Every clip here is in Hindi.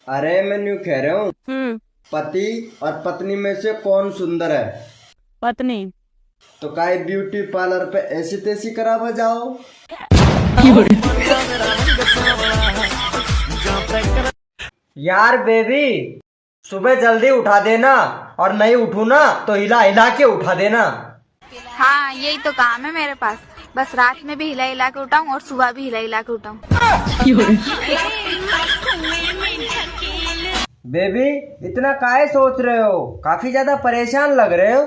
अरे मैं न्यू कह रहा हूँ, पति और पत्नी में से कौन सुंदर है? पत्नी। तो काहे ब्यूटी पार्लर पे ऐसी तैसी करा जाओ। यार बेबी, सुबह जल्दी उठा देना और नहीं उठू ना तो हिला हिला के उठा देना। हाँ, यही तो काम है मेरे पास। बस रात में भी हिला हिला के उठाऊं और सुबह भी हिला हिला के उठाऊं। बेबी, इतना काहे सोच रहे हो? काफी ज्यादा परेशान लग रहे हो।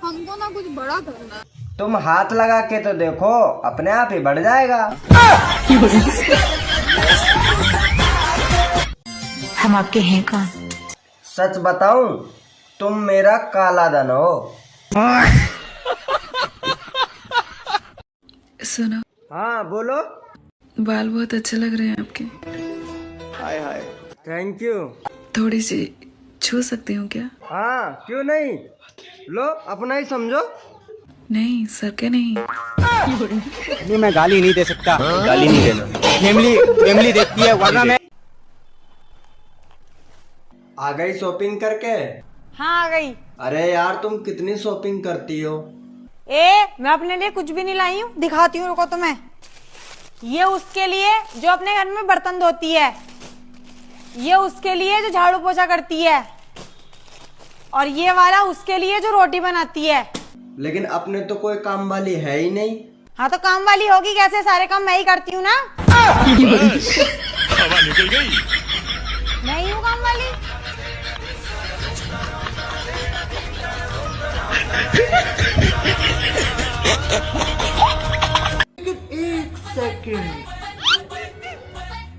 हमको ना कुछ बड़ा करना है। तुम हाथ लगा के तो देखो, अपने आप ही बढ़ जाएगा। हम आपके हैं कौन? सच बताऊं, तुम मेरा काला धन हो। सुनो। हाँ बोलो। बाल बहुत अच्छे लग रहे हैं आपके। हाय हाय, थैंक यू। थोड़ी सी छू सकती हूँ क्या? हाँ क्यों नहीं, लो अपना ही समझो। नहीं सर के नहीं। नहीं, मैं गाली नहीं दे सकता। गाली नहीं देना, फैमिली देखती है, वरना मैं। आ गई शॉपिंग करके? हाँ आ गई। अरे यार, तुम कितनी शॉपिंग करती हो? मैं अपने लिए कुछ भी नहीं लाई हूँ, दिखाती हूँ, रुको तुम्हें। ये उसके लिए जो अपने घर में बर्तन धोती है, ये उसके लिए जो झाड़ू पोछा करती है, और ये वाला उसके लिए जो रोटी बनाती है। लेकिन अपने तो कोई काम वाली है ही नहीं। हाँ तो काम वाली होगी कैसे? सारे काम मैं ही करती हूँ ना। हवा निकल गई। मैं ही हूँ काम वाली। एक सेकंड।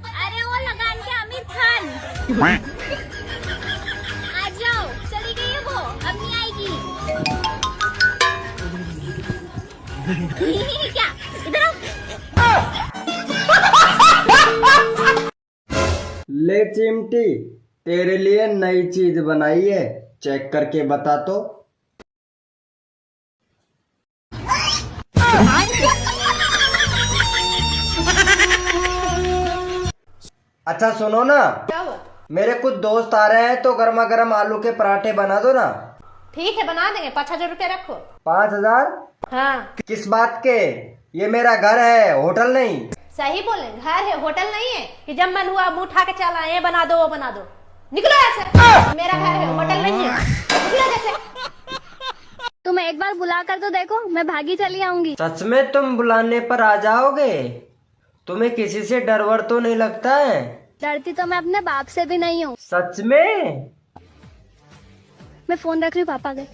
अरे वो लगान के आमिर खान। आ जाओ, चली गई है वो, अब नहीं आएगी। क्या? इधर आओ। ले चिमटी, तेरे लिए नई चीज बनाई है, चेक करके बता तो। अच्छा सुनो ना, मेरे कुछ दोस्त आ रहे हैं तो गर्मा गर्म आलू के पराठे बना दो ना। ठीक है, बना देंगे। 5,000 रुपया रखो। 5,000? हाँ किस बात के? ये मेरा घर है, होटल नहीं। सही बोले, घर है, होटल नहीं है कि जब मन हुआ मुंह उठा के चला, ये बना दो वो बना दो। निकलो ऐसे। मेरा घर है, होटल नहीं है। निकलो जैसे। तुम एक बार बुला कर तो देखो, मैं भागी चली आऊंगी। सच में तुम बुलाने पर आ जाओगे? तुम्हें किसी से डर वर तो नहीं लगता है? डरती तो मैं अपने बाप से भी नहीं हूँ। सच में? मैं फोन रख रही हूँ, पापा गए।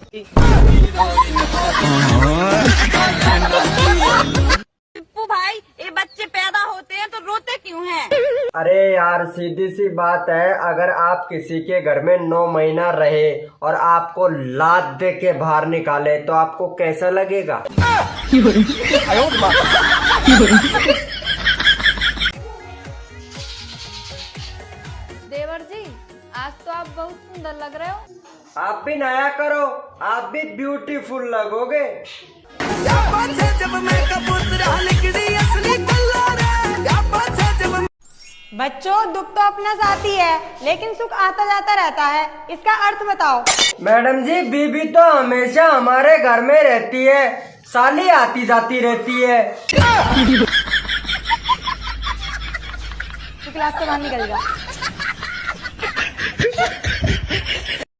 भाई, ये बच्चे पैदा होते हैं तो रोते क्यों हैं? अरे यार, सीधी सी बात है, अगर आप किसी के घर में 9 महीना रहे और आपको लात दे के बाहर निकाले तो आपको कैसा लगेगा? देवर जी, आज तो आप बहुत सुंदर लग रहे हो। आप भी नया करो, आप भी ब्यूटीफुल लगोगे। बच्चों, दुख तो अपना साथी है, लेकिन सुख आता जाता रहता है। इसका अर्थ बताओ। मैडम जी, बीबी तो हमेशा हमारे घर में रहती है, साली आती जाती रहती है। क्लास से बाहर निकल जा।